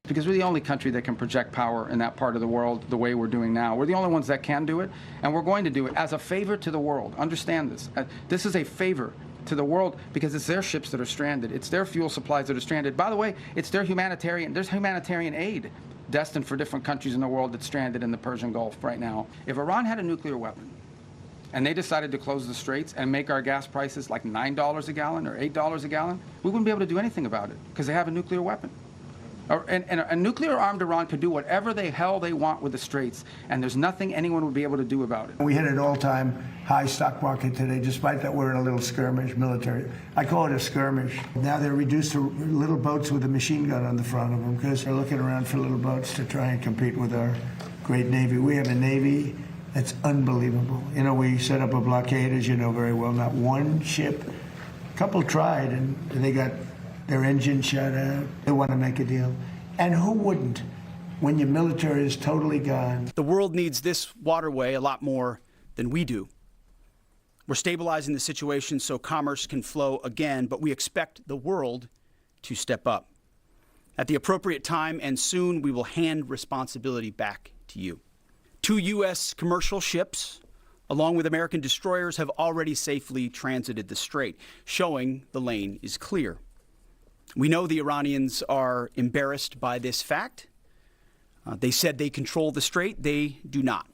Because we're the only country that can project power in that part of the world the way we're doing now. We're the only ones that can do it, and we're going to do it as a favor to the world. Understand this. This is a favor to the world because it's their ships that are stranded. It's their fuel supplies that are stranded. By the way, it's their there's humanitarian aid destined for different countries in the world that's stranded in the Persian Gulf right now. If Iran had a nuclear weapon and they decided to close the straits and make our gas prices like $9 a gallon or $8 a gallon, we wouldn't be able to do anything about it because they have a nuclear weapon. And a nuclear-armed Iran could do whatever the hell they want with the straits, and there's nothing anyone would be able to do about it. We hit an all-time high stock market today, despite that we're in a little skirmish, military. I call it a skirmish. Now they're reduced to little boats with a machine gun on the front of them because they're looking around for little boats to try and compete with our great Navy. We have a Navy that's unbelievable. You know, we set up a blockade, as you know very well. Not one ship. A couple tried, and they got their engine shut out. They want to make a deal. And who wouldn't when your military is totally gone? The world needs this waterway a lot more than we do. We're stabilizing the situation so commerce can flow again, but we expect the world to step up. At the appropriate time and soon, we will hand responsibility back to you. 2 U.S. commercial ships, along with American destroyers, have already safely transited the strait, showing the lane is clear. We know the Iranians are embarrassed by this fact. They said they control the strait. They do not.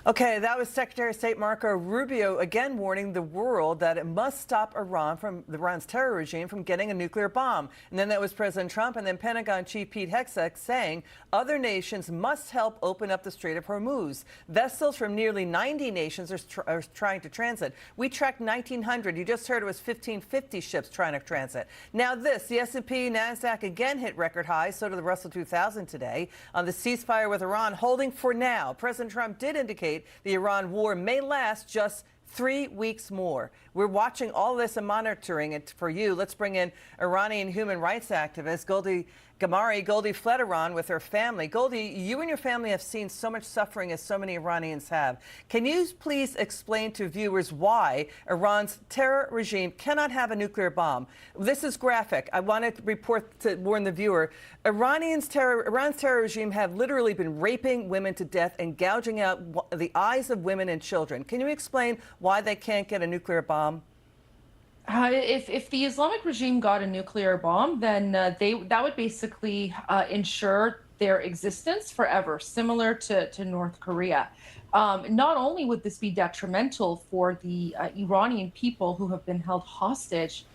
Okay, that was Secretary of State Marco Rubio again warning the world that it must stop Iran's terror regime from getting a nuclear bomb. And then that was President Trump and then Pentagon Chief Pete Hegseth saying other nations must help open up the Strait of Hormuz. Vessels from nearly 90 nations are trying to transit. We tracked 1,900. You just heard it was 1,550 ships trying to transit. Now this, the S&P, NASDAQ again hit record highs. So did the Russell 2000 today on the ceasefire with Iran holding for now. President Trump did indicate the Iran war may last just 3 weeks more. We're watching all this and monitoring it for you. Let's bring in Iranian human rights activist Goldie Ghamari. Goldie fled Iran with her family. Goldie, you and your family have seen so much suffering as so many Iranians have. Can you please explain to viewers why Iran's terror regime cannot have a nuclear bomb? This is graphic. I want to report to warn the viewer. Iran's terror regime have literally been raping women to death and gouging out the eyes of women and children. Can you explain why they can't get a nuclear bomb? If the Islamic regime got a nuclear bomb, then that would basically ensure their existence forever, similar to North Korea. Not only would this be detrimental for the Iranian people who have been held hostage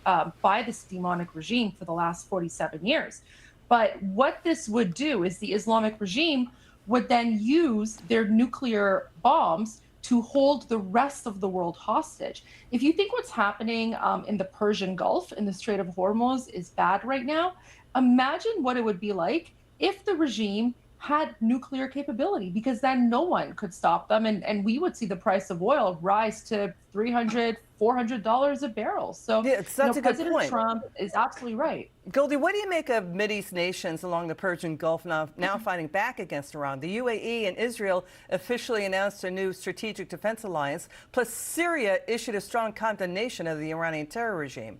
by this demonic regime for the last 47 years, but what this would do is the Islamic regime would then use their nuclear bombs to hold the rest of the world hostage. If you think what's happening in the Persian Gulf, in the Strait of Hormuz, is bad right now, imagine what it would be like if the regime had nuclear capability, because then no one could stop them, and we would see the price of oil rise to $300, $400 a barrel. So yeah, that's a good point. President Trump is absolutely right. Goldie, what do you make of Mideast nations along the Persian Gulf now fighting back against Iran? The UAE and Israel officially announced a new strategic defense alliance, plus Syria issued a strong condemnation of the Iranian terror regime.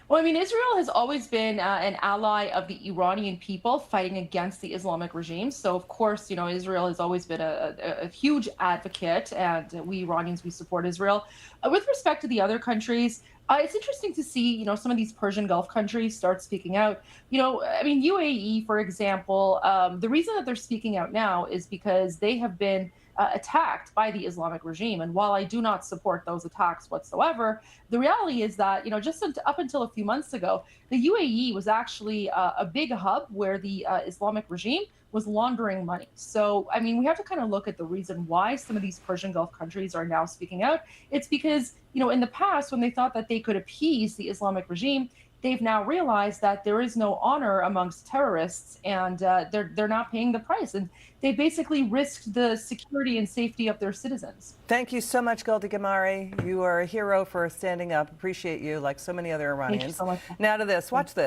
Well, I mean, Israel has always been an ally of the Iranian people fighting against the Islamic regime. So, of course, you know, Israel has always been a huge advocate, and we Iranians, we support Israel. With respect to the other countries, it's interesting to see, you know, some of these Persian Gulf countries start speaking out. You know, I mean, UAE, for example, the reason that they're speaking out now is because they have been attacked by the Islamic regime. And while I do not support those attacks whatsoever, the reality is that, you know, just up until a few months ago, the UAE was actually a big hub where the Islamic regime was laundering money. So, I mean, we have to kind of look at the reason why some of these Persian Gulf countries are now speaking out. It's because, you know, in the past, when they thought that they could appease the Islamic regime, they've now realized that there is no honor amongst terrorists, and they're not paying the price. And they basically risked the security and safety of their citizens. Thank you so much, Goldie Ghamari. You are a hero for standing up. Appreciate you, like so many other Iranians. Thank you so much. Now to this. Watch this.